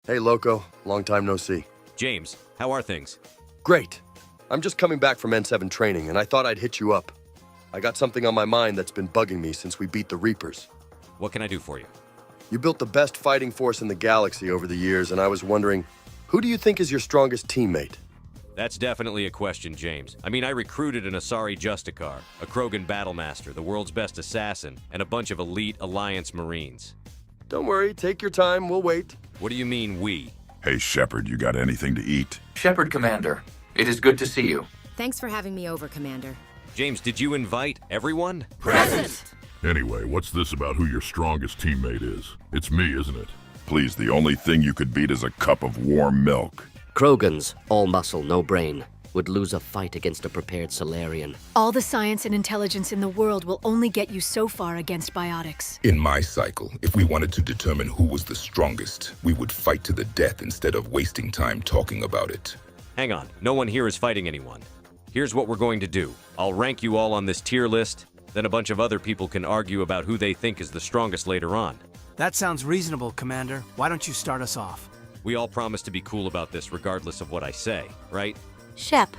Hey, Loco. Long time no see. James, how are things? Great. I'm just coming back from N7 training, and I thought I'd hit you up. I got something on my mind that's been bugging me since we beat the Reapers. What can I do for you? You built the best fighting force in the galaxy over the years, and I was wondering, who do you think is your strongest teammate? That's definitely a question, James. I mean, I recruited an Asari Justicar, a Krogan Battlemaster, the world's best assassin, and a bunch of elite Alliance Marines. Don't worry, take your time, we'll wait. What do you mean, we? Hey, Shepard, you got anything to eat? Shepard, Commander. It is good to see you. Thanks for having me over, Commander. James, did you invite everyone? Present! Anyway, what's this about who your strongest teammate is? It's me, isn't it? Please, the only thing you could beat is a cup of warm milk. Krogans, all muscle, no brain, would lose a fight against a prepared Solarian. All the science and intelligence in the world will only get you so far against biotics. In my cycle, if we wanted to determine who was the strongest, we would fight to the death instead of wasting time talking about it. Hang on, no one here is fighting anyone. Here's what we're going to do. I'll rank you all on this tier list, then a bunch of other people can argue about who they think is the strongest later on. That sounds reasonable, Commander. Why don't you start us off? We all promise to be cool about this regardless of what I say, right? Shep,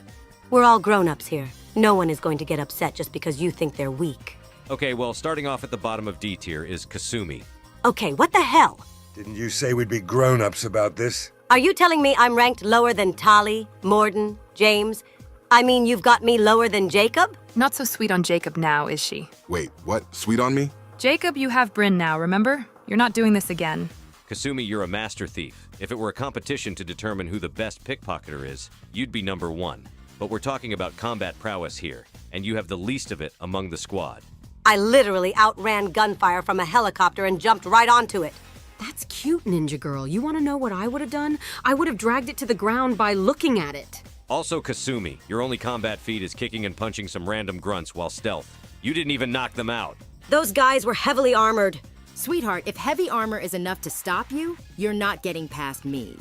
we're all grown-ups here. No one is going to get upset just because you think they're weak. Okay, well, starting off at the bottom of D tier is Kasumi. Okay, what the hell? Didn't you say we'd be grown-ups about this? Are you telling me I'm ranked lower than Tali, Morden, James? I mean, you've got me lower than Jacob? Not so sweet on Jacob now, is she? Wait, what? Sweet on me? Jacob, you have Bryn now, remember? You're not doing this again. Kasumi, you're a master thief. If it were a competition to determine who the best pickpocketer is, you'd be number one. But we're talking about combat prowess here, and you have the least of it among the squad. I literally outran gunfire from a helicopter and jumped right onto it. That's cute, Ninja Girl. You want to know what I would have done? I would have dragged it to the ground by looking at it. Also, Kasumi, your only combat feat is kicking and punching some random grunts while stealth. You didn't even knock them out. Those guys were heavily armored. Sweetheart, if heavy armor is enough to stop you, you're not getting past me.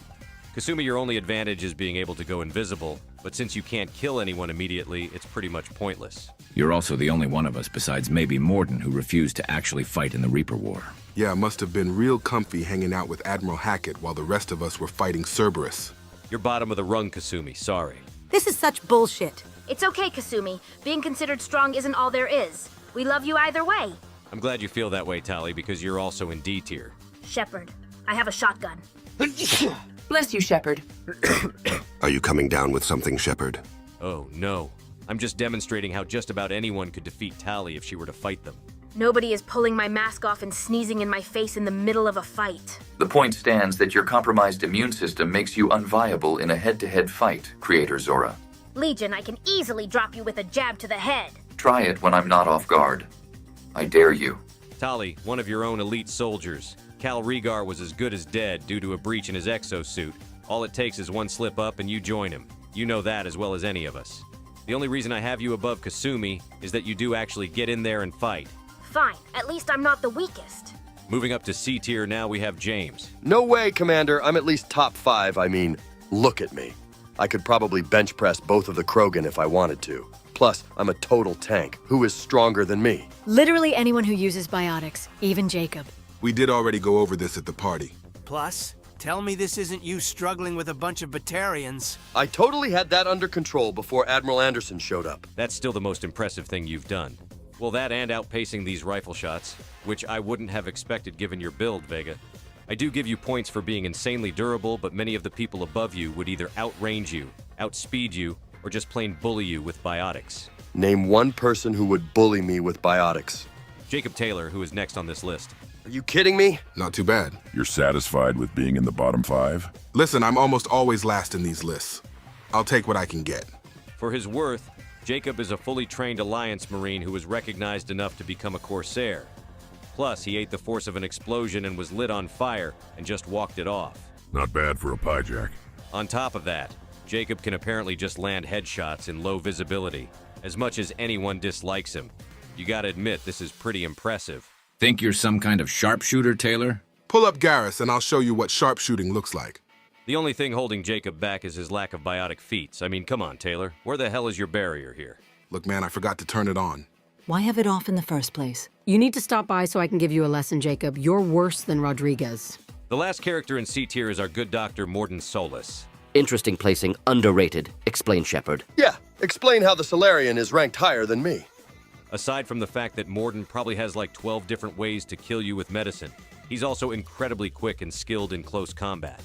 Kasumi, your only advantage is being able to go invisible, but since you can't kill anyone immediately, it's pretty much pointless. You're also the only one of us, besides maybe Morden, who refused to actually fight in the Reaper War. Yeah, must have been real comfy hanging out with Admiral Hackett while the rest of us were fighting Cerberus. You're bottom of the rung, Kasumi, sorry. This is such bullshit. It's okay, Kasumi. Being considered strong isn't all there is. We love you either way. I'm glad you feel that way, Tali, because you're also in D tier. Shepard, I have a shotgun. Bless you, Shepard. Are you coming down with something, Shepard? Oh, no. I'm just demonstrating how just about anyone could defeat Tali if she were to fight them. Nobody is pulling my mask off and sneezing in my face in the middle of a fight. The point stands that your compromised immune system makes you unviable in a head-to-head fight, Creator Zora. Legion, I can easily drop you with a jab to the head. Try it when I'm not off guard. I dare you. Tali, one of your own elite soldiers. Cal Rhaegar was as good as dead due to a breach in his exosuit. All it takes is one slip up and you join him. You know that as well as any of us. The only reason I have you above Kasumi is that you do actually get in there and fight. Fine, at least I'm not the weakest. Moving up to C tier, now we have James. No way, Commander. I'm at least top 5. I mean, look at me. I could probably bench press both of the Krogan if I wanted to. Plus, I'm a total tank. Who is stronger than me? Literally anyone who uses biotics, even Jacob. We did already go over this at the party. Plus, tell me this isn't you struggling with a bunch of Batarians. I totally had that under control before Admiral Anderson showed up. That's still the most impressive thing you've done. Well, that and outpacing these rifle shots, which I wouldn't have expected given your build, Vega. I do give you points for being insanely durable, but many of the people above you would either outrange you, outspeed you, or just plain bully you with biotics. Name one person who would bully me with biotics. Jacob Taylor, who is next on this list. Are you kidding me? Not too bad. You're satisfied with being in the bottom 5? Listen, I'm almost always last in these lists. I'll take what I can get. For his worth, Jacob is a fully trained Alliance Marine who was recognized enough to become a Corsair. Plus, he ate the force of an explosion and was lit on fire and just walked it off. Not bad for a piejack. On top of that, Jacob can apparently just land headshots in low visibility, as much as anyone dislikes him. You gotta admit, this is pretty impressive. Think you're some kind of sharpshooter, Taylor? Pull up Garrus and I'll show you what sharpshooting looks like. The only thing holding Jacob back is his lack of biotic feats. I mean, come on, Taylor. Where the hell is your barrier here? Look, man, I forgot to turn it on. Why have it off in the first place? You need to stop by so I can give you a lesson, Jacob. You're worse than Rodriguez. The last character in C tier is our good doctor, Morden Solus. Interesting placing, underrated. Explain, Shepard. Yeah, explain how the Solarian is ranked higher than me. Aside from the fact that Morden probably has like 12 different ways to kill you with medicine, he's also incredibly quick and skilled in close combat.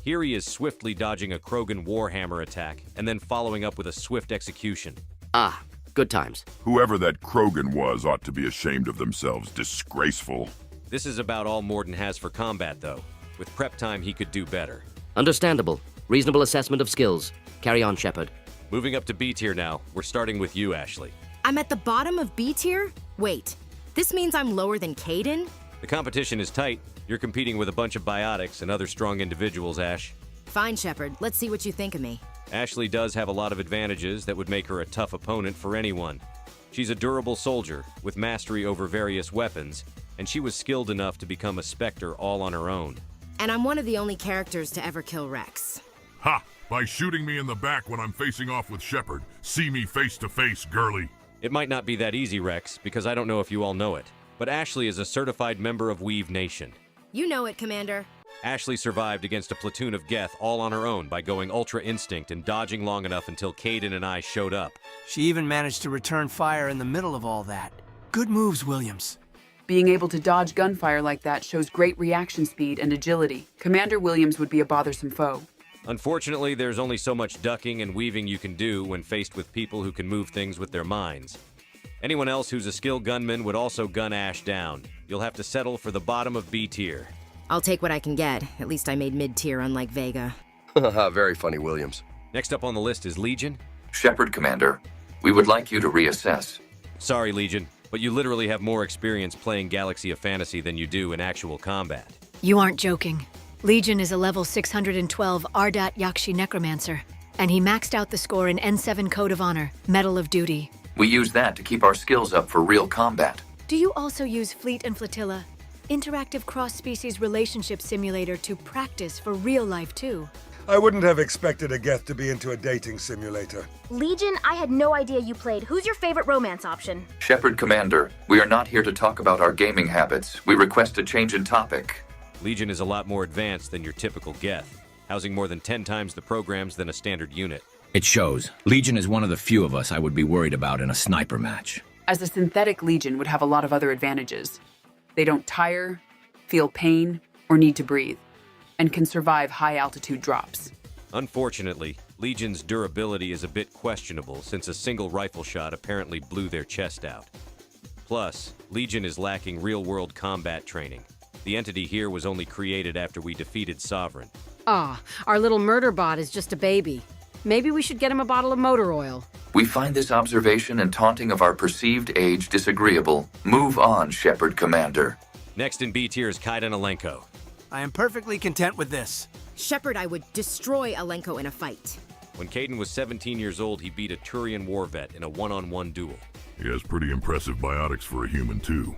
Here he is swiftly dodging a Krogan Warhammer attack and then following up with a swift execution. Ah, good times. Whoever that Krogan was ought to be ashamed of themselves. Disgraceful. This is about all Morden has for combat, though. With prep time, he could do better. Understandable. Reasonable assessment of skills. Carry on, Shepard. Moving up to B tier now, we're starting with you, Ashley. I'm at the bottom of B tier? Wait, this means I'm lower than Caden? The competition is tight. You're competing with a bunch of biotics and other strong individuals, Ash. Fine, Shepard. Let's see what you think of me. Ashley does have a lot of advantages that would make her a tough opponent for anyone. She's a durable soldier with mastery over various weapons, and she was skilled enough to become a Spectre all on her own. And I'm one of the only characters to ever kill Rex. Ha! By shooting me in the back when I'm facing off with Shepard. See me face to face, girly. It might not be that easy, Rex, because I don't know if you all know it, but Ashley is a certified member of Weave Nation. You know it, Commander. Ashley survived against a platoon of Geth all on her own by going Ultra Instinct and dodging long enough until Caden and I showed up. She even managed to return fire in the middle of all that. Good moves, Williams. Being able to dodge gunfire like that shows great reaction speed and agility. Commander Williams would be a bothersome foe. Unfortunately, there's only so much ducking and weaving you can do when faced with people who can move things with their minds. Anyone else who's a skilled gunman would also gun Ash down. You'll have to settle for the bottom of B tier. I'll take what I can get. At least I made mid-tier, unlike Vega. Very funny, Williams. Next up on the list is Legion. Shepard, Commander. We would like you to reassess. Sorry, Legion, but you literally have more experience playing Galaxy of Fantasy than you do in actual combat. You aren't joking. Legion is a level 612 Ardat Yakshi Necromancer, and he maxed out the score in N7 Code of Honor, Medal of Duty. We use that to keep our skills up for real combat. Do you also use Fleet and Flotilla? Interactive cross-species relationship simulator to practice for real life, too. I wouldn't have expected a Geth to be into a dating simulator. Legion, I had no idea you played. Who's your favorite romance option? Shepard, Commander, we are not here to talk about our gaming habits. We request a change in topic. Legion is a lot more advanced than your typical Geth, housing more than 10 times the programs than a standard unit. It shows. Legion is one of the few of us I would be worried about in a sniper match. As a synthetic Legion would have a lot of other advantages. They don't tire, feel pain, or need to breathe, and can survive high-altitude drops. Unfortunately, Legion's durability is a bit questionable since a single rifle shot apparently blew their chest out. Plus, Legion is lacking real-world combat training. The entity here was only created after we defeated Sovereign. Ah, our little murder bot is just a baby. Maybe we should get him a bottle of motor oil. We find this observation and taunting of our perceived age disagreeable. Move on, Shepard, Commander. Next in B tier is Kaiden Alenko. I am perfectly content with this. Shepard, I would destroy Alenko in a fight. When Caden was 17 years old, he beat a Turian war vet in a one-on-one duel. He has pretty impressive biotics for a human, too.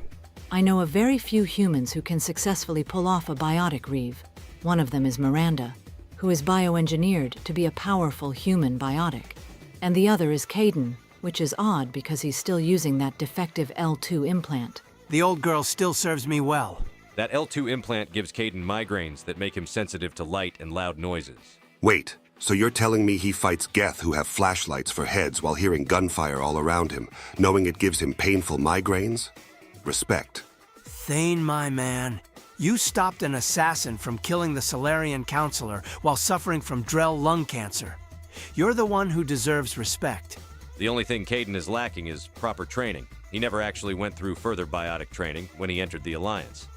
I know of very few humans who can successfully pull off a biotic reeve. One of them is Miranda, who is bioengineered to be a powerful human biotic. And the other is Caden, which is odd because he's still using that defective L2 implant. The old girl still serves me well. That L2 implant gives Caden migraines that make him sensitive to light and loud noises. Wait, so you're telling me he fights Geth who have flashlights for heads while hearing gunfire all around him, knowing it gives him painful migraines? Respect. Thane, my man. You stopped an assassin from killing the Solarian counselor while suffering from Drell lung cancer. You're the one who deserves respect. The only thing Caden is lacking is proper training. He never actually went through further biotic training when he entered the Alliance.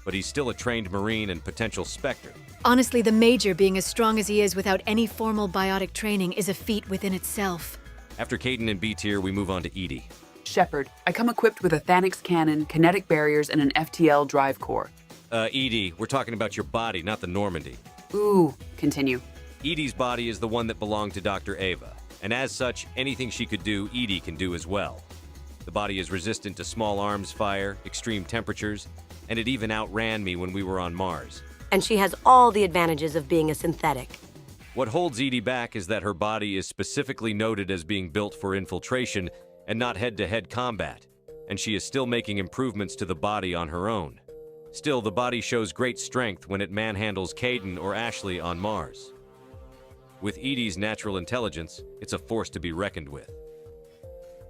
But he's still a trained Marine and potential Spectre. Honestly, the Major being as strong as he is without any formal biotic training is a feat within itself. After Caden in B tier, we move on to Edie. Shepard, I come equipped with a Thanix cannon, kinetic barriers, and an FTL drive core. Edie, we're talking about your body, not the Normandy. Ooh, continue. Edie's body is the one that belonged to Dr. Ava, and as such, anything she could do, Edie can do as well. The body is resistant to small arms fire, extreme temperatures, and it even outran me when we were on Mars. And she has all the advantages of being a synthetic. What holds Edie back is that her body is specifically noted as being built for infiltration and not head-to-head combat, and she is still making improvements to the body on her own. Still, the body shows great strength when it manhandles Caden or Ashley on Mars. With Edie's natural intelligence, it's a force to be reckoned with.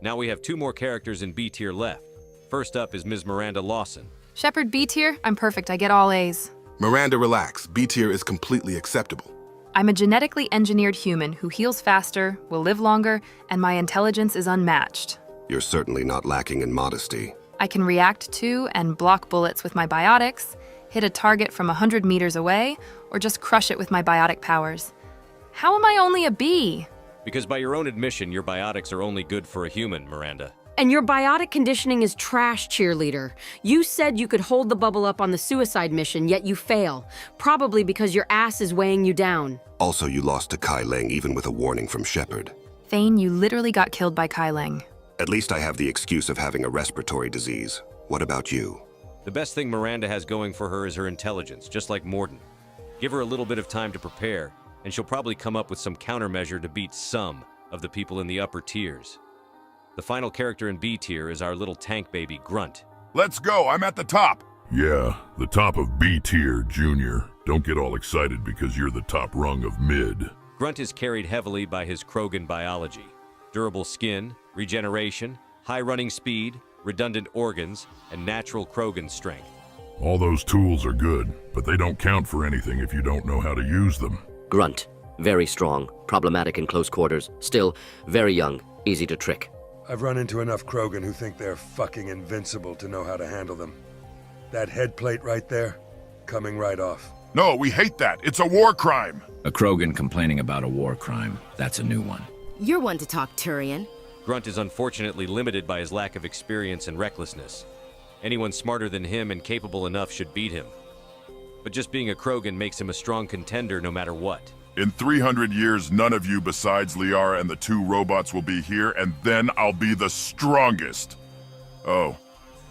Now we have 2 more characters in B tier left. First up is Ms. Miranda Lawson. Shepard B tier? I'm perfect, I get all A's. Miranda, relax. B tier is completely acceptable. I'm a genetically engineered human who heals faster, will live longer, and my intelligence is unmatched. You're certainly not lacking in modesty. I can react to and block bullets with my biotics, hit a target from 100 meters away, or just crush it with my biotic powers. How am I only a B? Because by your own admission, your biotics are only good for a human, Miranda. And your biotic conditioning is trash, cheerleader. You said you could hold the bubble up on the suicide mission, yet you fail. Probably because your ass is weighing you down. Also, you lost to Kai Leng even with a warning from Shepard. Thane, you literally got killed by Kai Leng. At least I have the excuse of having a respiratory disease. What about you? The best thing Miranda has going for her is her intelligence, just like Morden. Give her a little bit of time to prepare, and she'll probably come up with some countermeasure to beat some of the people in the upper tiers. The final character in B tier is our little tank baby, Grunt. Let's go, I'm at the top. Yeah, the top of B tier, Junior. Don't get all excited because you're the top rung of mid. Grunt is carried heavily by his Krogan biology. Durable skin, regeneration, high running speed, redundant organs, and natural Krogan strength. All those tools are good, but they don't count for anything if you don't know how to use them. Grunt. Very strong, problematic in close quarters, still very young, easy to trick. I've run into enough Krogan who think they're fucking invincible to know how to handle them. That head plate right there, coming right off. No, we hate that. It's a war crime. A Krogan complaining about a war crime. That's a new one. You're one to talk, Turian. Grunt is unfortunately limited by his lack of experience and recklessness. Anyone smarter than him and capable enough should beat him. But just being a Krogan makes him a strong contender no matter what. In 300 years, none of you besides Liara and the 2 robots will be here, and then I'll be the strongest. Oh,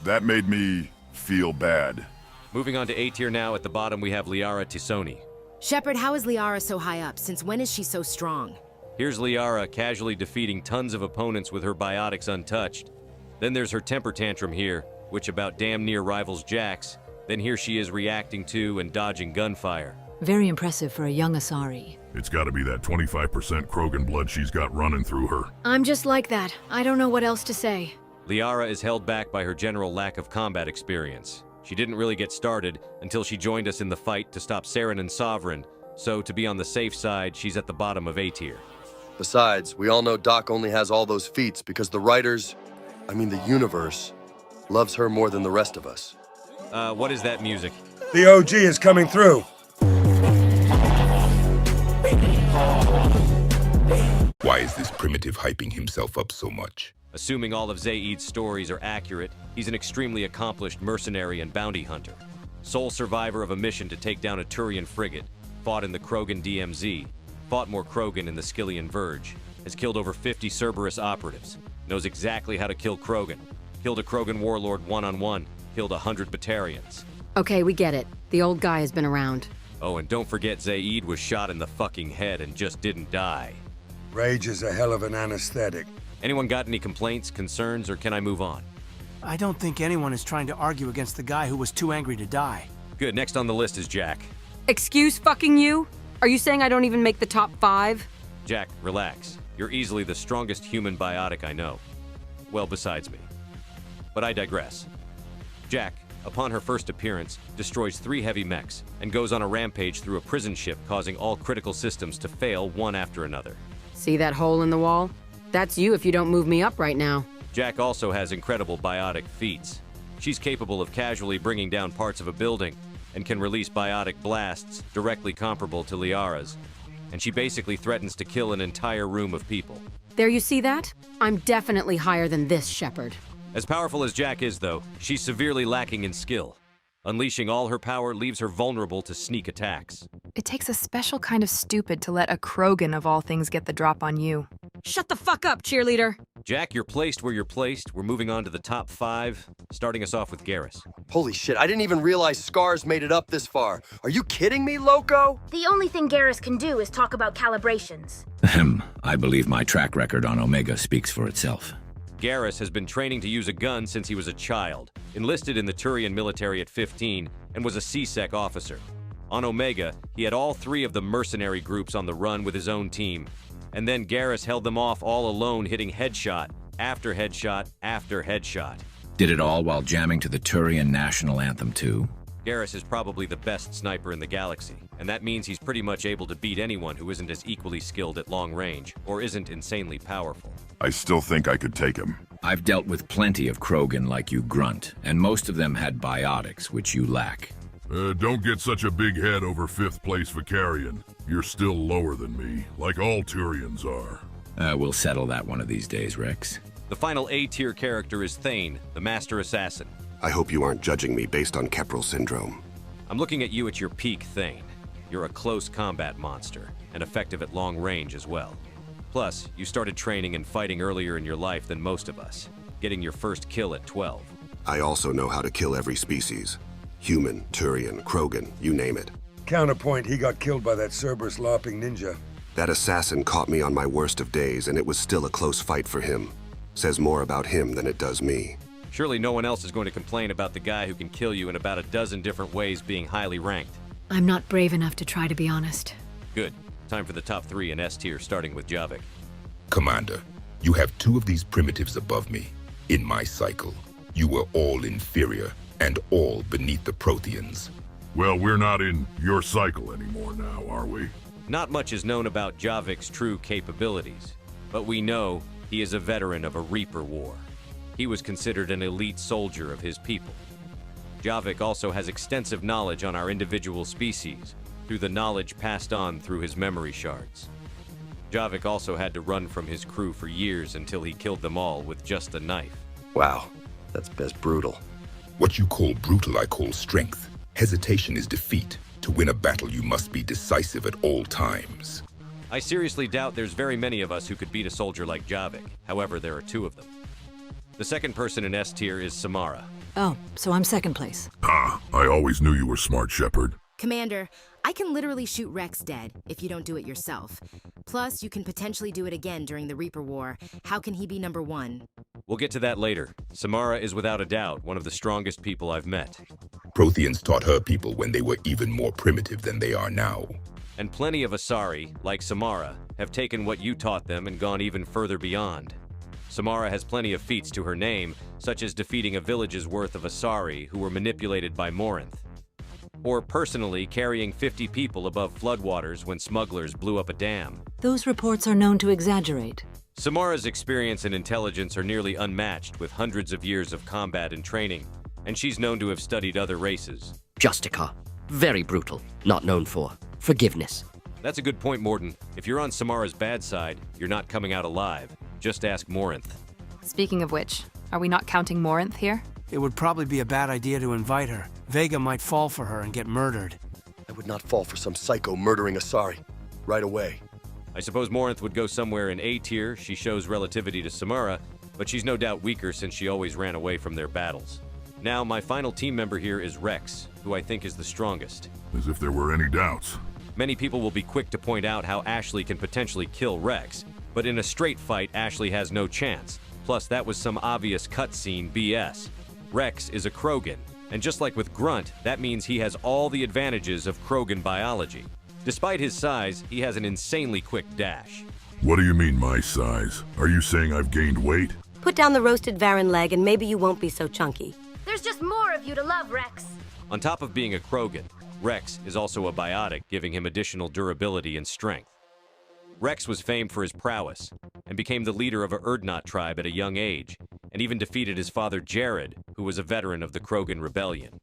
that made me feel bad. Moving on to A tier now, at the bottom we have Liara Tisoni. Shepard, how is Liara so high up? Since when is she so strong? Here's Liara casually defeating tons of opponents with her biotics untouched. Then there's her temper tantrum here, which about damn near rivals Jack's. Then here she is reacting to and dodging gunfire. Very impressive for a young Asari. It's gotta be that 25% Krogan blood she's got running through her. I'm just like that. I don't know what else to say. Liara is held back by her general lack of combat experience. She didn't really get started until she joined us in the fight to stop Saren and Sovereign, so to be on the safe side, she's at the bottom of A tier. Besides, we all know Doc only has all those feats because the writers, the universe, loves her more than the rest of us. What is that music? The OG is coming through. Why is this primitive hyping himself up so much? Assuming all of Zaid's stories are accurate, he's an extremely accomplished mercenary and bounty hunter. Sole survivor of a mission to take down a Turian frigate, fought in the Krogan DMZ, fought more Krogan in the Skyllian Verge, has killed over 50 Cerberus operatives, knows exactly how to kill Krogan, killed a Krogan warlord one-on-one, killed 100 Batarians. Okay, we get it. The old guy has been around. Oh, and don't forget Zaid was shot in the fucking head and just didn't die. Rage is a hell of an anesthetic. Anyone got any complaints, concerns, or can I move on? I don't think anyone is trying to argue against the guy who was too angry to die. Good, next on the list is Jack. Excuse fucking you? Are you saying I don't even make the top 5? Jack, relax. You're easily the strongest human biotic I know. Well, besides me. But I digress. Jack, upon her first appearance, destroys 3 heavy mechs and goes on a rampage through a prison ship, causing all critical systems to fail one after another. See that hole in the wall? That's you if you don't move me up right now. Jack also has incredible biotic feats. She's capable of casually bringing down parts of a building and can release biotic blasts directly comparable to Liara's. And she basically threatens to kill an entire room of people. There, you see that? I'm definitely higher than this, Shepard. As powerful as Jack is, though, she's severely lacking in skill. Unleashing all her power leaves her vulnerable to sneak attacks. It takes a special kind of stupid to let a Krogan of all things get the drop on you. Shut the fuck up, cheerleader! Jack, you're placed where you're placed. We're moving on to the top 5, starting us off with Garrus. Holy shit, I didn't even realize Scars made it up this far. Are you kidding me, loco? The only thing Garrus can do is talk about calibrations. I believe my track record on Omega speaks for itself. Garrus has been training to use a gun since he was a child, enlisted in the Turian military at 15, and was a C-Sec officer. On Omega, he had all 3 of the mercenary groups on the run with his own team, and then Garrus held them off all alone, hitting headshot after headshot after headshot. Did it all while jamming to the Turian national anthem too? Garrus is probably the best sniper in the galaxy, and that means he's pretty much able to beat anyone who isn't as equally skilled at long range, or isn't insanely powerful. I still think I could take him. I've dealt with plenty of Krogan like you, Grunt, and most of them had biotics, which you lack. Don't get such a big head over 5th place Vicarian. You're still lower than me, like all Turians are. We'll settle that one of these days, Rex. The final A-tier character is Thane, the Master Assassin. I hope you aren't judging me based on Keprel syndrome. I'm looking at you at your peak, Thane. You're a close combat monster, and effective at long range as well. Plus, you started training and fighting earlier in your life than most of us, getting your first kill at 12. I also know how to kill every species. Human, Turian, Krogan, you name it. Counterpoint, he got killed by that Cerberus LARPing ninja. That assassin caught me on my worst of days, and it was still a close fight for him. Says more about him than it does me. Surely no one else is going to complain about the guy who can kill you in about a dozen different ways being highly ranked. I'm not brave enough to try, to be honest. Good. Time for the top 3 in S tier, starting with Javik. Commander, you have 2 of these primitives above me. In my cycle, you were all inferior and all beneath the Protheans. Well, we're not in your cycle anymore now, are we? Not much is known about Javik's true capabilities, but we know he is a veteran of a Reaper War. He was considered an elite soldier of his people. Javik also has extensive knowledge on our individual species, through the knowledge passed on through his memory shards. Javik also had to run from his crew for years until he killed them all with just a knife. Wow, that's brutal. What you call brutal, I call strength. Hesitation is defeat. To win a battle, you must be decisive at all times. I seriously doubt there's very many of us who could beat a soldier like Javik. However, there are 2 of them. The second person in S tier is Samara. Oh, so I'm second place. I always knew you were smart, Shepard. Commander, I can literally shoot Rex dead if you don't do it yourself. Plus, you can potentially do it again during the Reaper War. How can he be number 1? We'll get to that later. Samara is without a doubt one of the strongest people I've met. Protheans taught her people when they were even more primitive than they are now. And plenty of Asari, like Samara, have taken what you taught them and gone even further beyond. Samara has plenty of feats to her name, such as defeating a village's worth of Asari who were manipulated by Morinth. Or personally carrying 50 people above floodwaters when smugglers blew up a dam. Those reports are known to exaggerate. Samara's experience and intelligence are nearly unmatched with hundreds of years of combat and training, and she's known to have studied other races. Justica. Very brutal. Not known for forgiveness. That's a good point, Morden. If you're on Samara's bad side, you're not coming out alive. Just ask Morinth. Speaking of which, are we not counting Morinth here? It would probably be a bad idea to invite her. Vega might fall for her and get murdered. I would not fall for some psycho murdering Asari. Right away. I suppose Morinth would go somewhere in A tier. She shows relativity to Samara, but she's no doubt weaker since she always ran away from their battles. Now, my final team member here is Rex, who I think is the strongest. As if there were any doubts. Many people will be quick to point out how Ashley can potentially kill Rex, but in a straight fight, Ashley has no chance. Plus, that was some obvious cutscene BS. Rex is a Krogan, and just like with Grunt, that means he has all the advantages of Krogan biology. Despite his size, he has an insanely quick dash. What do you mean, my size? Are you saying I've gained weight? Put down the roasted Varan leg and maybe you won't be so chunky. There's just more of you to love, Rex. On top of being a Krogan, Rex is also a biotic, giving him additional durability and strength. Rex was famed for his prowess, and became the leader of a Urdnot tribe at a young age, and even defeated his father Jared, who was a veteran of the Krogan Rebellion.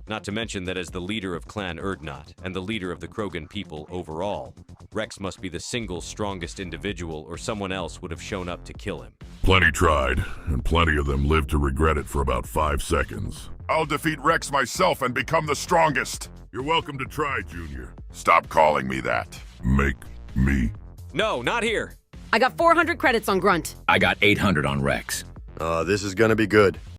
Not to mention that as the leader of Clan Urdnot, and the leader of the Krogan people overall, Rex must be the single strongest individual or someone else would have shown up to kill him. Plenty tried, and plenty of them lived to regret it for about 5 seconds. I'll defeat Rex myself and become the strongest. You're welcome to try, Junior. Stop calling me that. Make me. No, not here. I got 400 credits on Grunt. I got 800 on Rex. This is gonna be good.